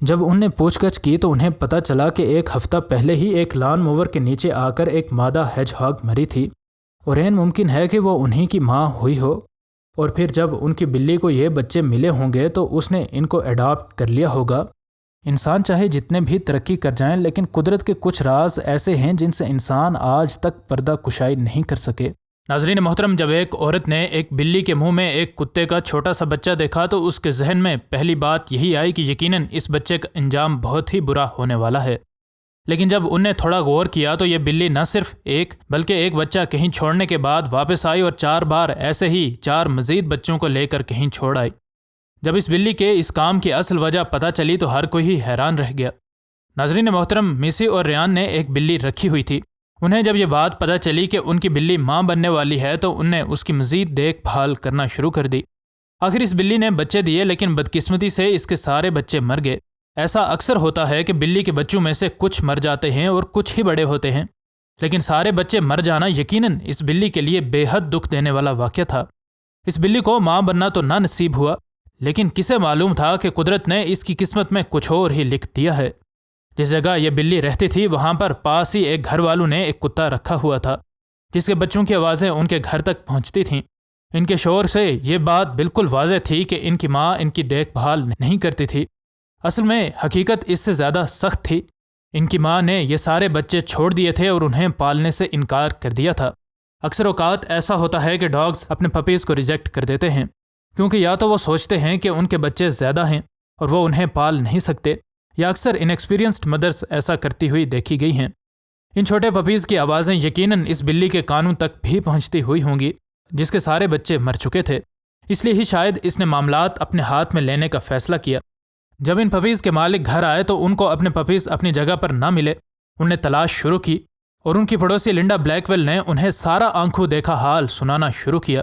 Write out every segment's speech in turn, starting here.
جب انہیں پوچھ گچھ کی تو انہیں پتہ چلا کہ ایک ہفتہ پہلے ہی ایک لان موور کے نیچے آ کر ایک مادہ ہیج ہاگ مری تھی، اور این ممکن ہے کہ وہ انہی کی ماں ہوئی ہو، اور پھر جب ان کی بلی کو یہ بچے ملے ہوں گے تو اس نے ان کو اڈاپٹ کر لیا ہوگا۔ انسان چاہے جتنے بھی ترقی کر جائیں، لیکن قدرت کے کچھ راز ایسے ہیں جن سے انسان آج تک پردہ کشائی نہیں کر سکے۔ ناظرین محترم، جب ایک عورت نے ایک بلی کے منہ میں ایک کتے کا چھوٹا سا بچہ دیکھا تو اس کے ذہن میں پہلی بات یہی آئی کہ یقیناً اس بچے کا انجام بہت ہی برا ہونے والا ہے۔ لیکن جب انہیں تھوڑا غور کیا تو یہ بلی نہ صرف ایک بلکہ ایک بچہ کہیں چھوڑنے کے بعد واپس آئی اور 4 بار ایسے ہی 4 مزید بچوں کو لے کر کہیں چھوڑ آئی۔ جب اس بلی کے اس کام کی اصل وجہ پتہ چلی تو ہر کوئی ہی حیران رہ گیا۔ ناظرین محترم، میسی اور ریان نے ایک بلی رکھی ہوئی تھی۔ انہیں جب یہ بات پتہ چلی کہ ان کی بلی ماں بننے والی ہے تو انہیں اس کی مزید دیکھ بھال کرنا شروع کر دی۔ آخر اس بلی نے بچے دیے، لیکن بدقسمتی سے اس کے سارے بچے مر گئے۔ ایسا اکثر ہوتا ہے کہ بلی کے بچوں میں سے کچھ مر جاتے ہیں اور کچھ ہی بڑے ہوتے ہیں، لیکن سارے بچے مر جانا یقیناً اس بلی کے لیے بے حد دکھ دینے والا واقعہ تھا۔ اس بلی کو ماں بننا تو نہ نصیب ہوا، لیکن کسے معلوم تھا کہ قدرت نے اس کی قسمت میں کچھ اور ہی لکھ دیا ہے۔ جس جگہ یہ بلی رہتی تھی وہاں پر پاس ہی ایک گھر والوں نے ایک کتا رکھا ہوا تھا، جس کے بچوں کی آوازیں ان کے گھر تک پہنچتی تھیں۔ ان کے شور سے یہ بات بالکل واضح تھی کہ ان کی ماں ان کی دیکھ بھال نہیں کرتی تھی۔ اصل میں حقیقت اس سے زیادہ سخت تھی۔ ان کی ماں نے یہ سارے بچے چھوڑ دیے تھے اور انہیں پالنے سے انکار کر دیا تھا۔ اکثر اوقات ایسا ہوتا ہے کہ ڈاگز اپنے پپیز کو ریجیکٹ کر دیتے ہیں، کیونکہ یا تو وہ سوچتے ہیں کہ ان کے بچے زیادہ ہیں اور وہ انہیں پال نہیں سکتے، یا اکثر انیکسپیرینسڈ مدرز ایسا کرتی ہوئی دیکھی گئی ہیں۔ ان چھوٹے پپیز کی آوازیں یقیناً اس بلی کے کانوں تک بھی پہنچتی ہوئی ہوں گی، جس کے سارے بچے مر چکے تھے۔ اس لیے ہی شاید اس نے معاملات اپنے ہاتھ میں لینے کا فیصلہ کیا۔ جب ان پپیز کے مالک گھر آئے تو ان کو اپنے پپیز اپنی جگہ پر نہ ملے۔ انہوں نے تلاش شروع کی اور ان کی پڑوسی لنڈا بلیک ویل نے انہیں سارا آنکھوں دیکھا حال سنانا شروع کیا۔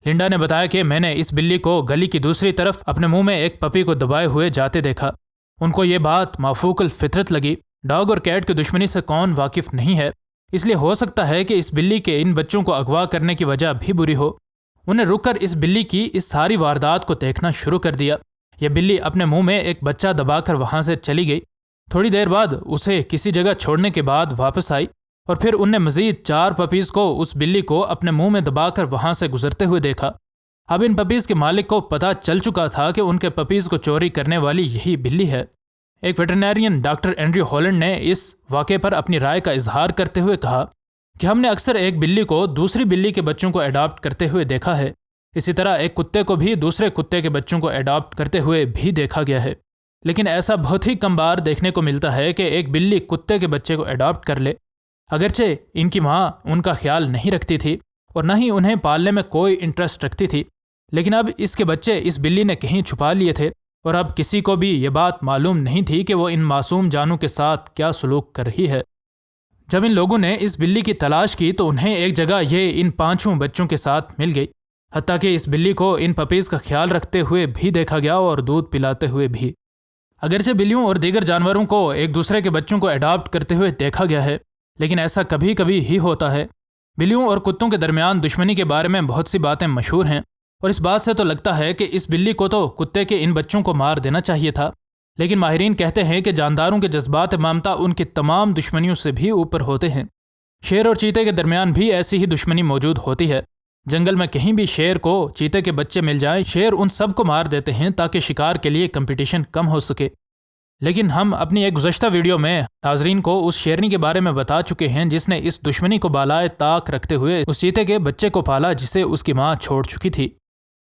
لنڈا نے بتایا کہ میں نے اس بلی کو گلی کی دوسری طرف اپنے منہ میں ایک پپی کو دبائے ہوئے جاتے دیکھا۔ ان کو یہ بات مافوق الفطرت لگی۔ ڈاگ اور کیٹ کی دشمنی سے کون واقف نہیں ہے، اس لیے ہو سکتا ہے کہ اس بلی کے ان بچوں کو اغوا کرنے کی وجہ بھی بری ہو۔ انہیں رک کر اس بلی کی اس ساری واردات کو دیکھنا شروع کر دیا۔ یہ بلی اپنے منہ میں ایک بچہ دبا کر وہاں سے چلی گئی۔ تھوڑی دیر بعد اسے کسی جگہ چھوڑنے کے بعد واپس آئی اور پھر انہیں مزید 4 پپیز کو اس بلی کو اپنے منہ میں دبا کر وہاں سے گزرتے ہوئے دیکھا۔ اب ان پپیز کے مالک کو پتہ چل چکا تھا کہ ان کے پپیز کو چوری کرنے والی یہی بلی ہے۔ ایک ویٹرنیرین ڈاکٹر اینڈریو ہالینڈ نے اس واقعے پر اپنی رائے کا اظہار کرتے ہوئے کہا کہ ہم نے اکثر ایک بلی کو دوسری بلی کے بچوں کو اڈاپٹ کرتے ہوئے دیکھا ہے، اسی طرح ایک کتے کو بھی دوسرے کتے کے بچوں کو اڈاپٹ کرتے ہوئے بھی دیکھا گیا ہے، لیکن ایسا بہت ہی کم بار دیکھنے کو ملتا ہے کہ ایک بلی کتے کے بچے کو اڈاپٹ کر لے۔ اگرچہ ان کی ماں ان کا خیال نہیں رکھتی تھی اور نہ ہی انہیں پالنے میں کوئی انٹرسٹ رکھتی تھی، لیکن اب اس کے بچے اس بلی نے کہیں چھپا لیے تھے اور اب کسی کو بھی یہ بات معلوم نہیں تھی کہ وہ ان معصوم جانوں کے ساتھ کیا سلوک کر رہی ہے۔ جب ان لوگوں نے اس بلی کی تلاش کی تو انہیں ایک جگہ یہ ان 5 بچوں کے ساتھ مل گئی، حتیٰ کہ اس بلی کو ان پپیز کا خیال رکھتے ہوئے بھی دیکھا گیا اور دودھ پلاتے ہوئے بھی۔ اگرچہ بلیوں اور دیگر جانوروں کو ایک دوسرے کے بچوں کو اڈاپٹ کرتے ہوئے دیکھا گیا ہے، لیکن ایسا کبھی کبھی ہی ہوتا ہے۔ بلیوں اور کتوں کے درمیان دشمنی کے بارے میں بہت سی باتیں مشہور ہیں، اور اس بات سے تو لگتا ہے کہ اس بلی کو تو کتے کے ان بچوں کو مار دینا چاہیے تھا، لیکن ماہرین کہتے ہیں کہ جانداروں کے جذبات مامتا ان کی تمام دشمنیوں سے بھی اوپر ہوتے ہیں۔ شیر اور چیتے کے درمیان بھی ایسی ہی دشمنی موجود ہوتی ہے۔ جنگل میں کہیں بھی شیر کو چیتے کے بچے مل جائیں، شیر ان سب کو مار دیتے ہیں تاکہ شکار کے لیے کمپٹیشن کم ہو سکے۔ لیکن ہم اپنی ایک گزشتہ ویڈیو میں ناظرین کو اس شیرنی کے بارے میں بتا چکے ہیں جس نے اس دشمنی کو بالائے طاق رکھتے ہوئے اس چیتے کے بچے کو پالا جسے اس کی ماں چھوڑ چکی تھی۔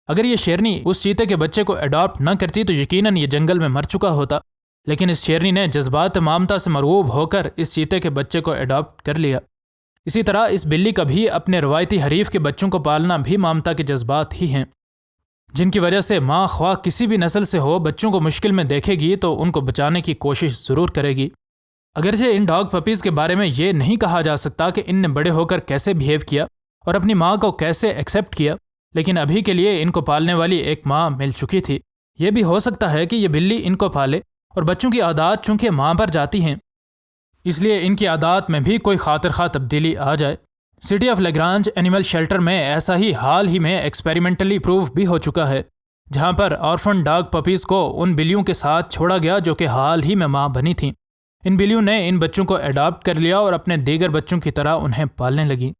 اگر یہ شیرنی اس چیتے کے بچے کو اڈاپٹ نہ کرتی تو یقیناً یہ جنگل میں مر چکا ہوتا، لیکن اس شیرنی نے جذبات مامتا سے مرغوب ہو کر اس چیتے کے بچے کو اڈاپٹ کر لیا۔ اسی طرح اس بلی کا بھی اپنے روایتی حریف کے بچوں کو پالنا بھی مامتا کے جذبات ہی ہیں، جن کی وجہ سے ماں خواہ کسی بھی نسل سے ہو بچوں کو مشکل میں دیکھے گی تو ان کو بچانے کی کوشش ضرور کرے گی۔ اگرچہ ان ڈاگ پپیز کے بارے میں یہ نہیں کہا جا سکتا کہ ان نے بڑے ہو کر کیسے بیہیو کیا اور اپنی ماں کو کیسے ایکسیپٹ کیا، لیکن ابھی کے لیے ان کو پالنے والی ایک ماں مل چکی تھی۔ یہ بھی ہو سکتا ہے کہ یہ بلی ان کو پالے اور بچوں کی عادات چونکہ ماں پر جاتی ہیں، اس لیے ان کی عادات میں بھی کوئی خاطر خواہ تبدیلی آ جائے۔ City of Lagrange animal shelter میں ایسا ہی حال ہی میں ایکسپیریمنٹلی پروو بھی ہو چکا ہے۔ جہاں پر آرفن ڈاگ پپیز کو ان بلیوں کے ساتھ چھوڑا گیا جو کہ حال ہی میں ماں بنی تھیں۔ ان بلیوں نے ان بچوں کو اڈاپٹ کر لیا اور اپنے دیگر بچوں کی طرح انہیں پالنے لگی۔